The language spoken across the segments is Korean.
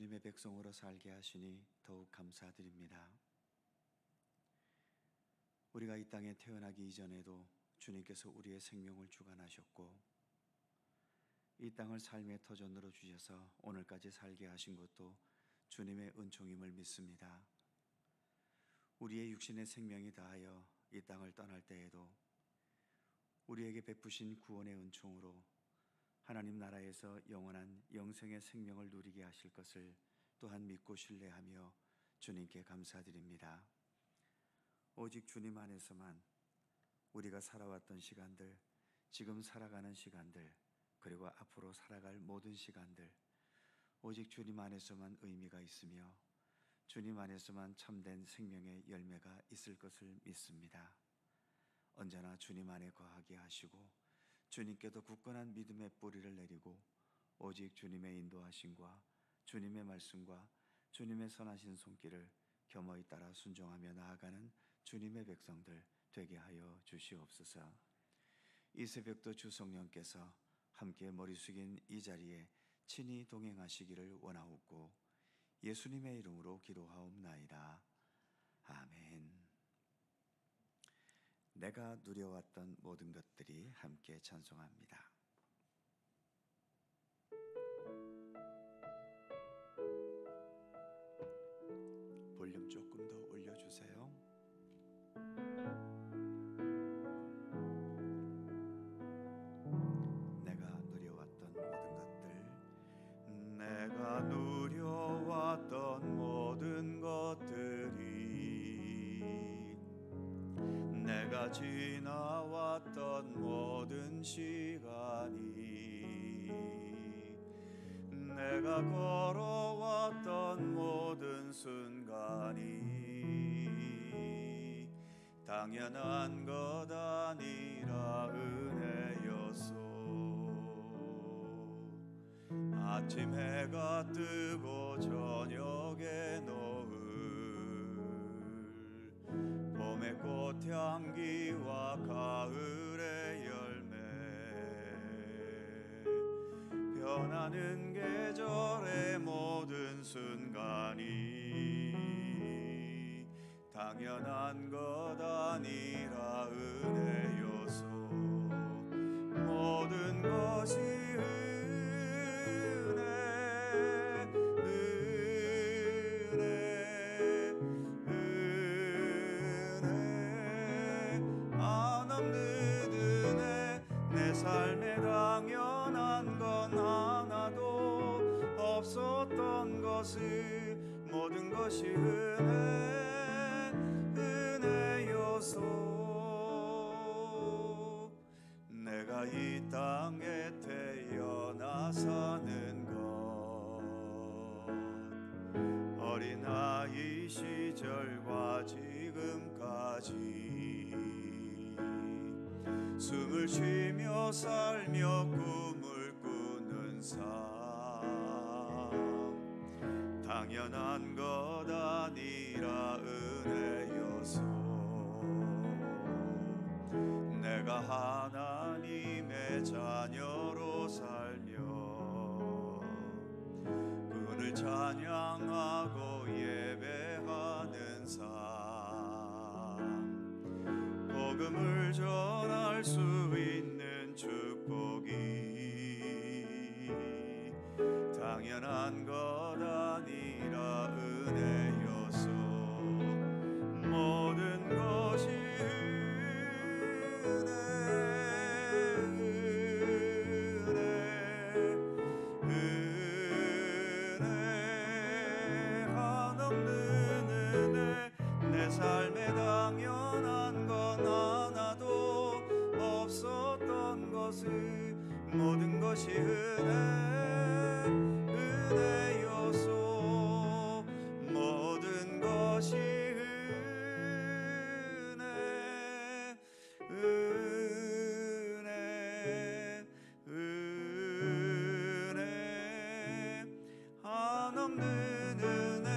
주님의 백성으로 살게 하시니 더욱 감사드립니다. 우리가 이 땅에 태어나기 이전에도 주님께서 우리의 생명을 주관하셨고 이 땅을 삶의 터전으로 주셔서 오늘까지 살게 하신 것도 주님의 은총임을 믿습니다. 우리의 육신의 생명이 다하여 이 땅을 떠날 때에도 우리에게 베푸신 구원의 은총으로 하나님 나라에서 영원한 영생의 생명을 누리게 하실 것을 또한 믿고 신뢰하며 주님께 감사드립니다. 오직 주님 안에서만 우리가 살아왔던 시간들, 지금 살아가는 시간들, 그리고 앞으로 살아갈 모든 시간들, 오직 주님 안에서만 의미가 있으며 주님 안에서만 참된 생명의 열매가 있을 것을 믿습니다. 언제나 주님 안에 거하게 하시고 주님께도 굳건한 믿음의 뿌리를 내리고 오직 주님의 인도하심과 주님의 말씀과 주님의 선하신 손길을 겸허히 따라 순종하며 나아가는 주님의 백성들 되게 하여 주시옵소서. 이 새벽도 주 성령께서 함께 머리 숙인 이 자리에 친히 동행하시기를 원하옵고 예수님의 이름으로 기도하옵나이다. 아멘. 내가 누려왔던 모든 것들이 함께 찬송합니다. 볼륨 조금 더 올려주세요. 내가 누려왔던 모든 것들, 내가 누려왔던 모든 것들이, 내가 지나왔던 모든 시간이, 내가 걸어왔던 모든 순간이 당연한 것 아니라 은혜였소. 아침 해가 뜨고 저녁에 노을, 봄의 꽃향기와 가을의 열매, 변하는 계절의 모든 순간이 당연한 것 아니라 은혜여서 모든 것이 삶에 당연한 건 하나도 없었던 것을 모든 것이 은혜여서 내가 이 땅에 태어나 사는 것, 어린아이 시절과 지금까지 숨을 쉬며 살며 꿈을 꾸는 삶, 당연한 것 아니라 은혜여서 내가 하나님의 자녀로 살며 그분을 찬양하고 예배하는 삶, 복음을 전할 수 있는 축복이 당연한 것 아니라 은혜여서 모든 것이 은혜 한없는 은혜, 내 삶에 당연한 건 하나도 없었던 것을 모든 것이 은혜여서 모든 것이 은혜 한없는 은혜,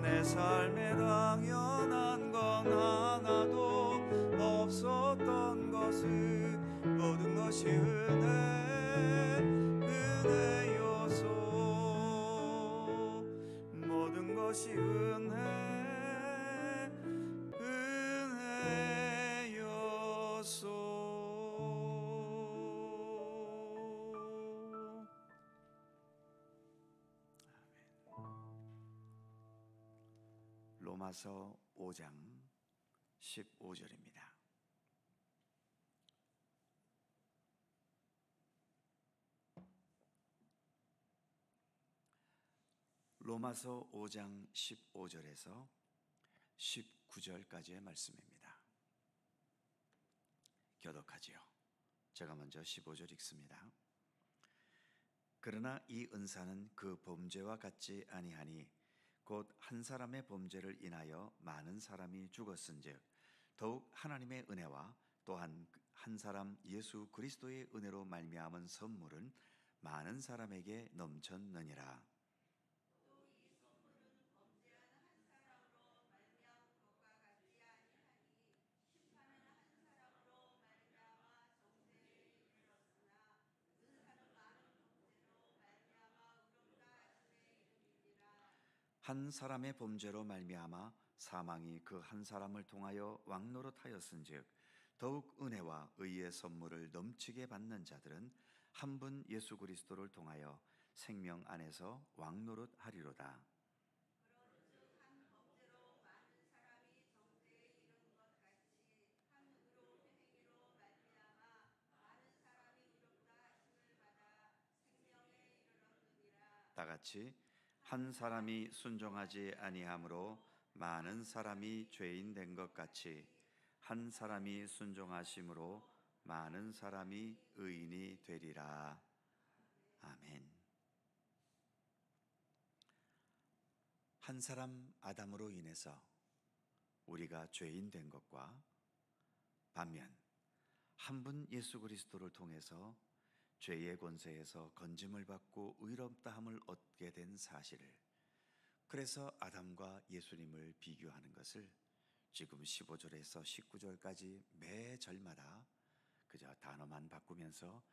내 삶에 당연한 건 하나도 없었던 것을 모든 것이 은혜여서 오롯이 은혜였소. 로마서 5장 15절입니다. 로마서 5장 15절에서 19절까지의 말씀입니다. 교독하지요. 제가 먼저 15절 읽습니다. 그러나 이 은사는 그 범죄와 같지 아니하니 곧 한 사람의 범죄를 인하여 많은 사람이 죽었은즉 더욱 하나님의 은혜와 또한 한 사람 예수 그리스도의 은혜로 말미암은 선물은 많은 사람에게 넘쳤느니라. 한 사람의 범죄로 말미암아 사망이 그 한 사람을 통하여 왕노릇하였은즉 더욱 은혜와 의의 선물을 넘치게 받는 자들은 한 분 예수 그리스도를 통하여 생명 안에서 왕노릇하리로다. 다 같이 한 사람이 순종하지 아니함으로 많은 사람이 죄인 된 것 같이 한 사람이 순종하심으로 많은 사람이 의인이 되리라. 아멘. 한 사람 아담으로 인해서 우리가 죄인 된 것과 반면 한 분 예수 그리스도를 통해서 죄의 권세에서 건짐을 받고 의롭다함을 얻게 된 사실을, 그래서 아담과 예수님을 비교하는 것을 지금 15절에서 19절까지 매 절마다 그저 단어만 바꾸면서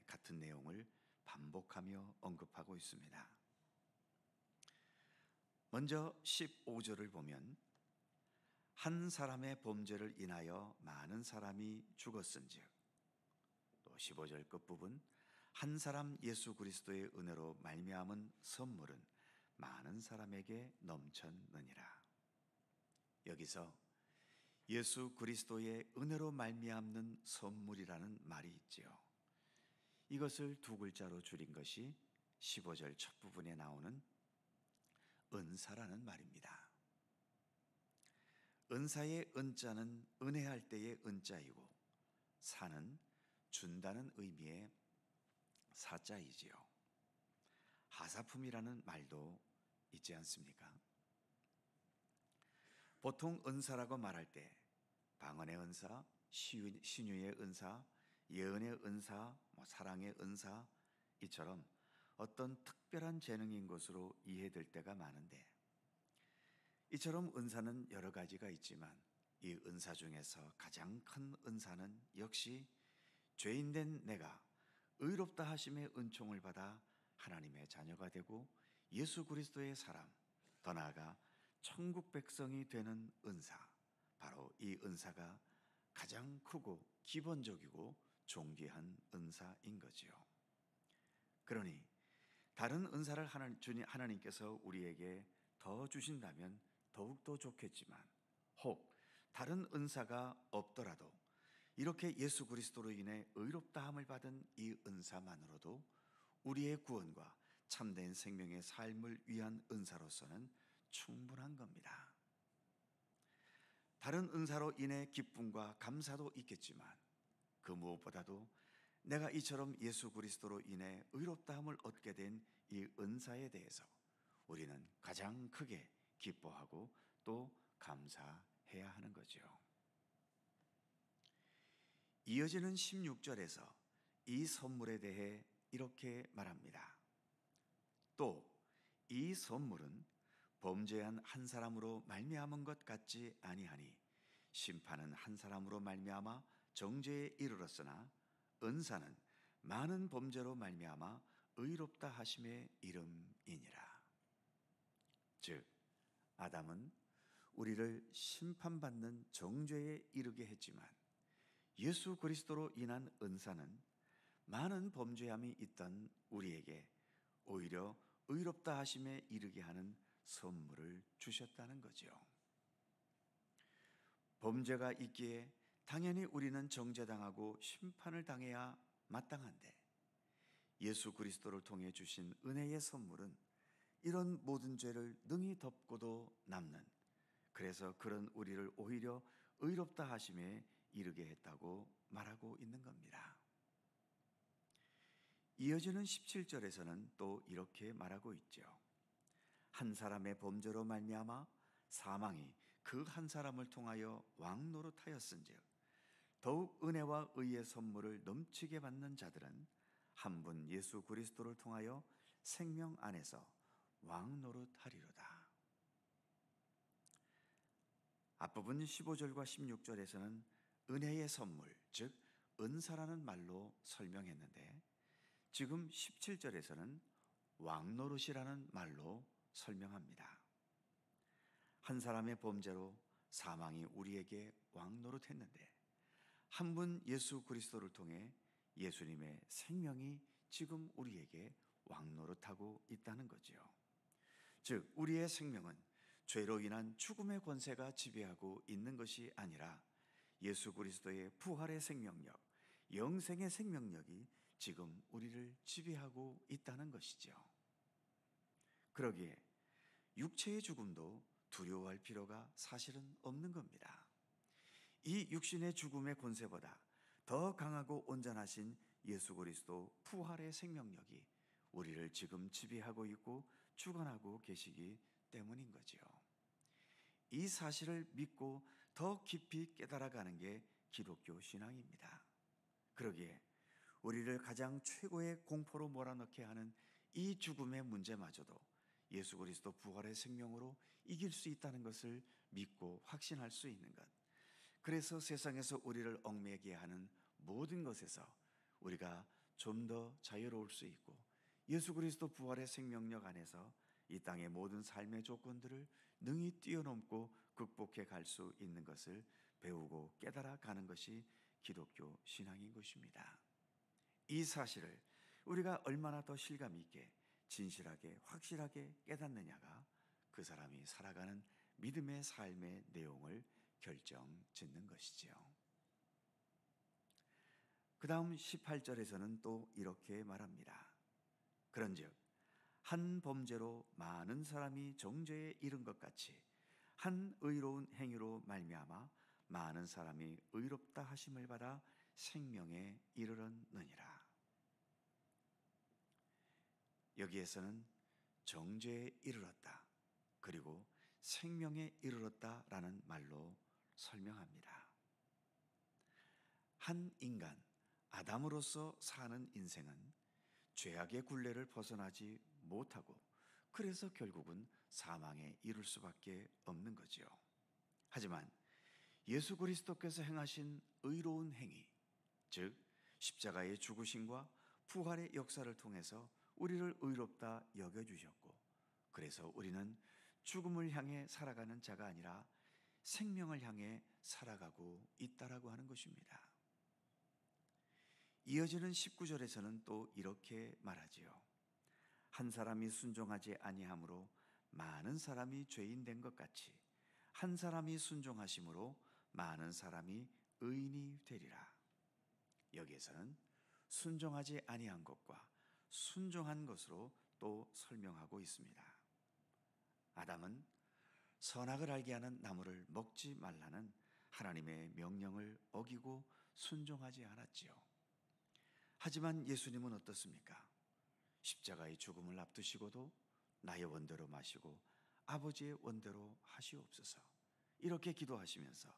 같은 내용을 반복하며 언급하고 있습니다. 먼저 15절을 보면 한 사람의 범죄를 인하여 많은 사람이 죽었은즉, 또 15절 끝부분 한 사람 예수 그리스도의 은혜로 말미암은 선물은 많은 사람에게 넘쳤느니라. 여기서 예수 그리스도의 은혜로 말미암는 선물이라는 말이 있지요. 이것을 두 글자로 줄인 것이 15절 첫 부분에 나오는 은사라는 말입니다. 은사의 은자는 은혜할 때의 은자이고 사는 준다는 의미의 사자이지요. 하사품이라는 말도 있지 않습니까? 보통 은사라고 말할 때 방언의 은사, 신유의 은사, 예언의 은사, 사랑의 은사 이처럼 어떤 특별한 재능인 것으로 이해될 때가 많은데, 이처럼 은사는 여러 가지가 있지만 이 은사 중에서 가장 큰 은사는 역시 죄인된 내가 의롭다 하심의 은총을 받아 하나님의 자녀가 되고 예수 그리스도의 사람, 더 나아가 천국 백성이 되는 은사, 바로 이 은사가 가장 크고 기본적이고 존귀한 은사인 거지요. 그러니 다른 은사를 하나님께서 우리에게 더 주신다면 더욱더 좋겠지만, 혹 다른 은사가 없더라도 이렇게 예수 그리스도로 인해 의롭다함을 받은 이 은사만으로도 우리의 구원과 참된 생명의 삶을 위한 은사로서는 충분한 겁니다. 다른 은사로 인해 기쁨과 감사도 있겠지만 그 무엇보다도 내가 이처럼 예수 그리스도로 인해 의롭다함을 얻게 된 이 은사에 대해서 우리는 가장 크게 기뻐하고 또 감사해야 하는 거죠. 이어지는 16절에서 이 선물에 대해 이렇게 말합니다. 또 이 선물은 범죄한 한 사람으로 말미암은 것 같지 아니하니 심판은 한 사람으로 말미암아 정죄에 이르렀으나 은사는 많은 범죄로 말미암아 의롭다 하심의 이름이니라. 즉 아담은 우리를 심판받는 정죄에 이르게 했지만 예수 그리스도로 인한 은사는 많은 범죄함이 있던 우리에게 오히려 의롭다 하심에 이르게 하는 선물을 주셨다는 거죠. 범죄가 있기에 당연히 우리는 정죄당하고 심판을 당해야 마땅한데 예수 그리스도를 통해 주신 은혜의 선물은 이런 모든 죄를 능히 덮고도 남는, 그래서 그런 우리를 오히려 의롭다 하심에 이르게 했다고 말하고 있는 겁니다. 이어지는 17절에서는 또 이렇게 말하고 있죠. 한 사람의 범죄로 말미암아 사망이 그 한 사람을 통하여 왕노릇하였은즉 더욱 은혜와 의의 선물을 넘치게 받는 자들은 한 분 예수 그리스도를 통하여 생명 안에서 왕노릇하리로다. 앞부분 15절과 16절에서는 은혜의 선물, 즉 은사라는 말로 설명했는데 지금 17절에서는 왕노릇이라는 말로 설명합니다. 한 사람의 범죄로 사망이 우리에게 왕노릇했는데 한 분 예수 그리스도를 통해 예수님의 생명이 지금 우리에게 왕노릇하고 있다는 거죠. 즉 우리의 생명은 죄로 인한 죽음의 권세가 지배하고 있는 것이 아니라 예수 그리스도의 부활의 생명력, 영생의 생명력이 지금 우리를 지배하고 있다는 것이죠. 그러기에 육체의 죽음도 두려워할 필요가 사실은 없는 겁니다. 이 육신의 죽음의 권세보다 더 강하고 온전하신 예수 그리스도 부활의 생명력이 우리를 지금 지배하고 있고 주관하고 계시기 때문인 거죠. 이 사실을 믿고 더 깊이 깨달아가는 게 기독교 신앙입니다. 그러기에 우리를 가장 최고의 공포로 몰아넣게 하는 이 죽음의 문제마저도 예수 그리스도 부활의 생명으로 이길 수 있다는 것을 믿고 확신할 수 있는 것, 그래서 세상에서 우리를 얽매게 하는 모든 것에서 우리가 좀 더 자유로울 수 있고 예수 그리스도 부활의 생명력 안에서 이 땅의 모든 삶의 조건들을 능히 뛰어넘고 극복해 갈 수 있는 것을 배우고 깨달아 가는 것이 기독교 신앙인 것입니다. 이 사실을 우리가 얼마나 더 실감 있게 진실하게 확실하게 깨닫느냐가 그 사람이 살아가는 믿음의 삶의 내용을 결정짓는 것이지요. 그 다음 18절에서는 또 이렇게 말합니다. 그런즉 한 범죄로 많은 사람이 정죄에 이른 것 같이 한 의로운 행위로 말미암아 많은 사람이 의롭다 하심을 받아 생명에 이르렀느니라. 여기에서는 정죄에 이르렀다 그리고 생명에 이르렀다라는 말로 설명합니다. 한 인간 아담으로서 사는 인생은 죄악의 굴레를 벗어나지 못하고 그래서 결국은 사망에 이를 수밖에 없는 거죠. 하지만 예수 그리스도께서 행하신 의로운 행위, 즉 십자가의 죽으심과 부활의 역사를 통해서 우리를 의롭다 여겨주셨고 그래서 우리는 죽음을 향해 살아가는 자가 아니라 생명을 향해 살아가고 있다라고 하는 것입니다. 이어지는 19절에서는 또 이렇게 말하지요. 한 사람이 순종하지 아니함으로 많은 사람이 죄인 된 것 같이 한 사람이 순종하심으로 많은 사람이 의인이 되리라. 여기에서는 순종하지 아니한 것과 순종한 것으로 또 설명하고 있습니다. 아담은 선악을 알게 하는 나무를 먹지 말라는 하나님의 명령을 어기고 순종하지 않았지요. 하지만 예수님은 어떻습니까? 십자가의 죽음을 앞두시고도 나의 원대로 마시고 아버지의 원대로 하시옵소서 이렇게 기도하시면서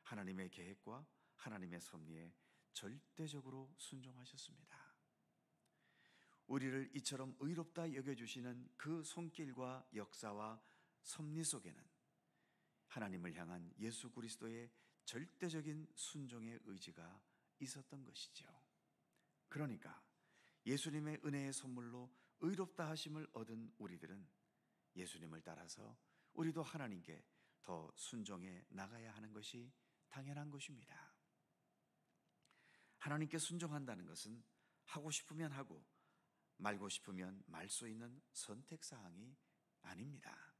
하나님의 계획과 하나님의 섭리에 절대적으로 순종하셨습니다. 우리를 이처럼 의롭다 여겨주시는 그 손길과 역사와 섭리 속에는 하나님을 향한 예수 그리스도의 절대적인 순종의 의지가 있었던 것이죠. 그러니까 예수님의 은혜의 선물로 의롭다 하심을 얻은 우리들은 예수님을 따라서 우리도 하나님께 더 순종해 나가야 하는 것이 당연한 것입니다. 하나님께 순종한다는 것은 하고 싶으면 하고 말고 싶으면 말 수 있는 선택사항이 아닙니다.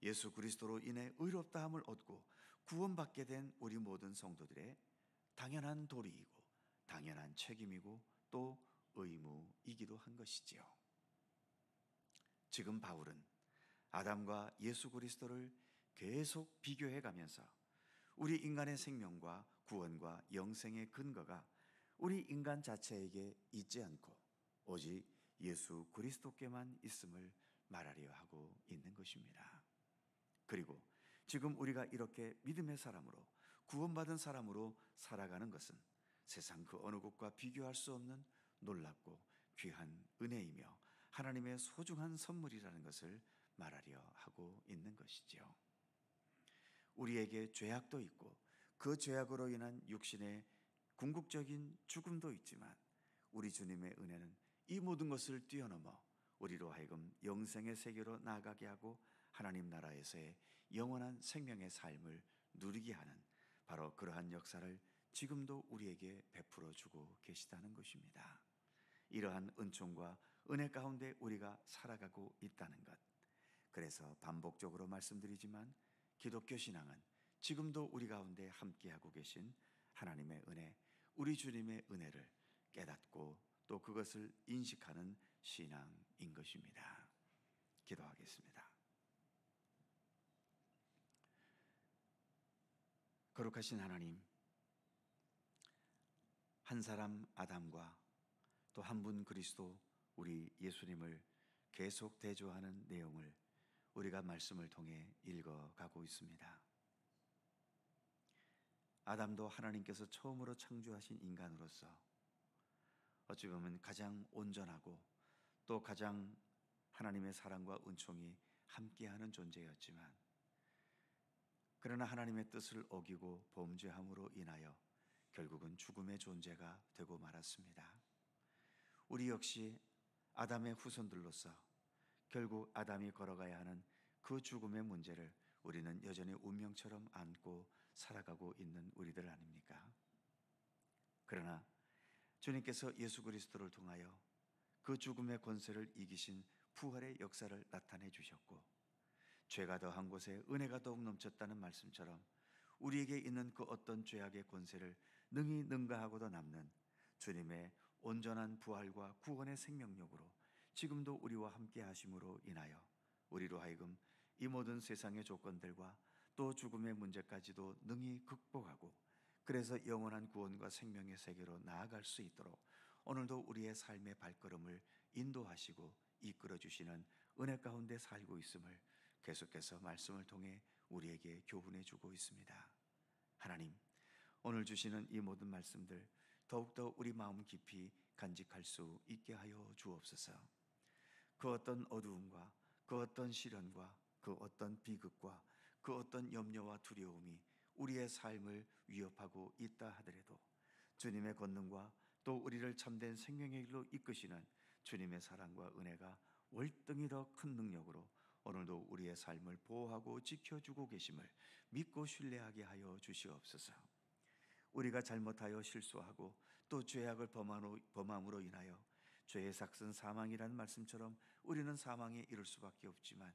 예수 그리스도로 인해 의롭다함을 얻고 구원받게 된 우리 모든 성도들의 당연한 도리이고 당연한 책임이고 또 의무이기도 한 것이지요. 지금 바울은 아담과 예수 그리스도를 계속 비교해 가면서 우리 인간의 생명과 구원과 영생의 근거가 우리 인간 자체에게 있지 않고 오직 예수 그리스도께만 있음을 말하려 하고 있는 것입니다. 그리고 지금 우리가 이렇게 믿음의 사람으로 구원받은 사람으로 살아가는 것은 세상 그 어느 곳과 비교할 수 없는 놀랍고 귀한 은혜이며 하나님의 소중한 선물이라는 것을 말하려 하고 있는 것이지요. 우리에게 죄악도 있고 그 죄악으로 인한 육신의 궁극적인 죽음도 있지만 우리 주님의 은혜는 이 모든 것을 뛰어넘어 우리로 하여금 영생의 세계로 나아가게 하고 하나님 나라에서의 영원한 생명의 삶을 누리게 하는 바로 그러한 역사를 지금도 우리에게 베풀어 주고 계시다는 것입니다. 이러한 은총과 은혜 가운데 우리가 살아가고 있다는 것, 그래서 반복적으로 말씀드리지만 기독교 신앙은 지금도 우리 가운데 함께하고 계신 하나님의 은혜, 우리 주님의 은혜를 깨닫고 또 그것을 인식하는 신앙인 것입니다. 기도하겠습니다. 거룩하신 하나님, 한 사람 아담과 또 한 분 그리스도 우리 예수님을 계속 대조하는 내용을 우리가 말씀을 통해 읽어가고 있습니다. 아담도 하나님께서 처음으로 창조하신 인간으로서 어찌 보면 가장 온전하고 또 가장 하나님의 사랑과 은총이 함께하는 존재였지만, 그러나 하나님의 뜻을 어기고 범죄함으로 인하여 결국은 죽음의 존재가 되고 말았습니다. 우리 역시 아담의 후손들로서 결국 아담이 걸어가야 하는 그 죽음의 문제를 우리는 여전히 운명처럼 안고 살아가고 있는 우리들 아닙니까? 그러나 주님께서 예수 그리스도를 통하여 그 죽음의 권세를 이기신 부활의 역사를 나타내 주셨고, 죄가 더한 곳에 은혜가 더욱 넘쳤다는 말씀처럼 우리에게 있는 그 어떤 죄악의 권세를 능히 능가하고도 남는 주님의 온전한 부활과 구원의 생명력으로 지금도 우리와 함께 하심으로 인하여 우리로 하여금 이 모든 세상의 조건들과 또 죽음의 문제까지도 능히 극복하고, 그래서 영원한 구원과 생명의 세계로 나아갈 수 있도록 오늘도 우리의 삶의 발걸음을 인도하시고 이끌어 주시는 은혜 가운데 살고 있음을 계속해서 말씀을 통해 우리에게 교훈해 주고 있습니다. 하나님, 오늘 주시는 이 모든 말씀들 더욱더 우리 마음 깊이 간직할 수 있게 하여 주옵소서. 그 어떤 어두움과 그 어떤 시련과 그 어떤 비극과 그 어떤 염려와 두려움이 우리의 삶을 위협하고 있다 하더라도 주님의 권능과 또 우리를 참된 생명의 길로 이끄시는 주님의 사랑과 은혜가 월등히 더 큰 능력으로 오늘도 우리의 삶을 보호하고 지켜주고 계심을 믿고 신뢰하게 하여 주시옵소서. 우리가 잘못하여 실수하고 또 죄악을 범함으로 인하여 죄의 삭은 사망이라는 말씀처럼 우리는 사망에 이를 수밖에 없지만,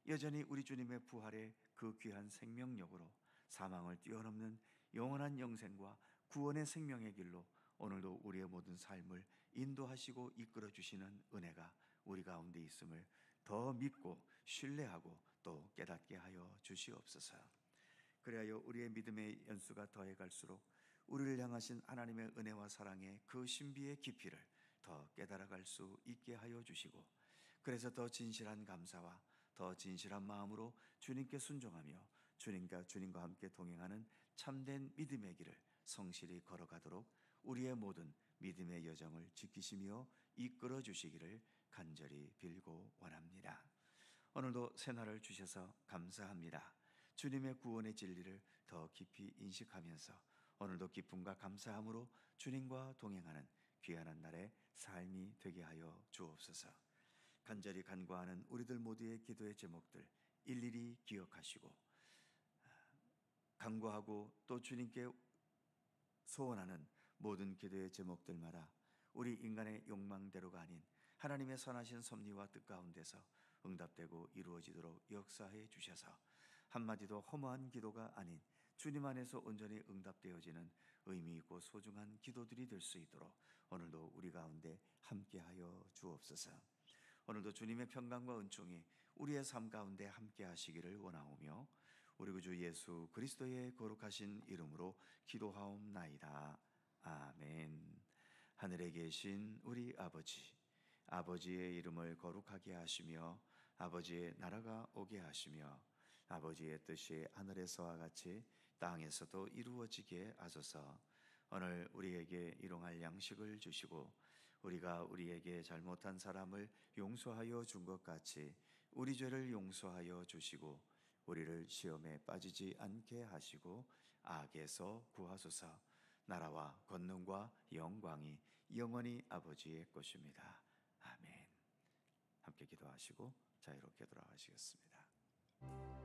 여전히 우리 주님의 부활의 그 귀한 생명력으로 사망을 뛰어넘는 영원한 영생과 구원의 생명의 길로 오늘도 우리의 모든 삶을 인도하시고 이끌어 주시는 은혜가 우리 가운데 있음을 더 믿고 신뢰하고 또 깨닫게 하여 주시옵소서. 그리하여 우리의 믿음의 연수가 더해 갈수록 우리를 향하신 하나님의 은혜와 사랑의 그 신비의 깊이를 더 깨달아갈 수 있게 하여 주시고, 그래서 더 진실한 감사와 더 진실한 마음으로 주님께 순종하며 주님과 함께 동행하는 참된 믿음의 길을 성실히 걸어가도록 우리의 모든 믿음의 여정을 지키시며 이끌어 주시기를 간절히 빌고 원합니다. 오늘도 새날을 주셔서 감사합니다. 주님의 구원의 진리를 더 깊이 인식하면서 오늘도 기쁨과 감사함으로 주님과 동행하는 귀한 한 날의 삶이 되게 하여 주옵소서. 간절히 간구하는 우리들 모두의 기도의 제목들 일일이 기억하시고 간구하고 또 주님께 소원하는 모든 기도의 제목들마다 우리 인간의 욕망대로가 아닌 하나님의 선하신 섭리와 뜻 가운데서 응답되고 이루어지도록 역사해 주셔서 한마디도 허무한 기도가 아닌 주님 안에서 온전히 응답되어지는 의미 있고 소중한 기도들이 될 수 있도록 오늘도 우리 가운데 함께하여 주옵소서. 오늘도 주님의 평강과 은총이 우리의 삶 가운데 함께 하시기를 원하오며 우리 구주 예수 그리스도의 거룩하신 이름으로 기도하옵나이다. 아멘. 하늘에 계신 우리 아버지, 아버지의 이름을 거룩하게 하시며 아버지의 나라가 오게 하시며 아버지의 뜻이 하늘에서와 같이 땅에서도 이루어지게 하소서. 오늘 우리에게 일용할 양식을 주시고 우리가 우리에게 잘못한 사람을 용서하여 준 것 같이 우리 죄를 용서하여 주시고 우리를 시험에 빠지지 않게 하시고 악에서 구하소서. 나라와 권능과 영광이 영원히 아버지의 것입니다. 아멘. 함께 기도하시고 자유롭게 돌아가시겠습니다.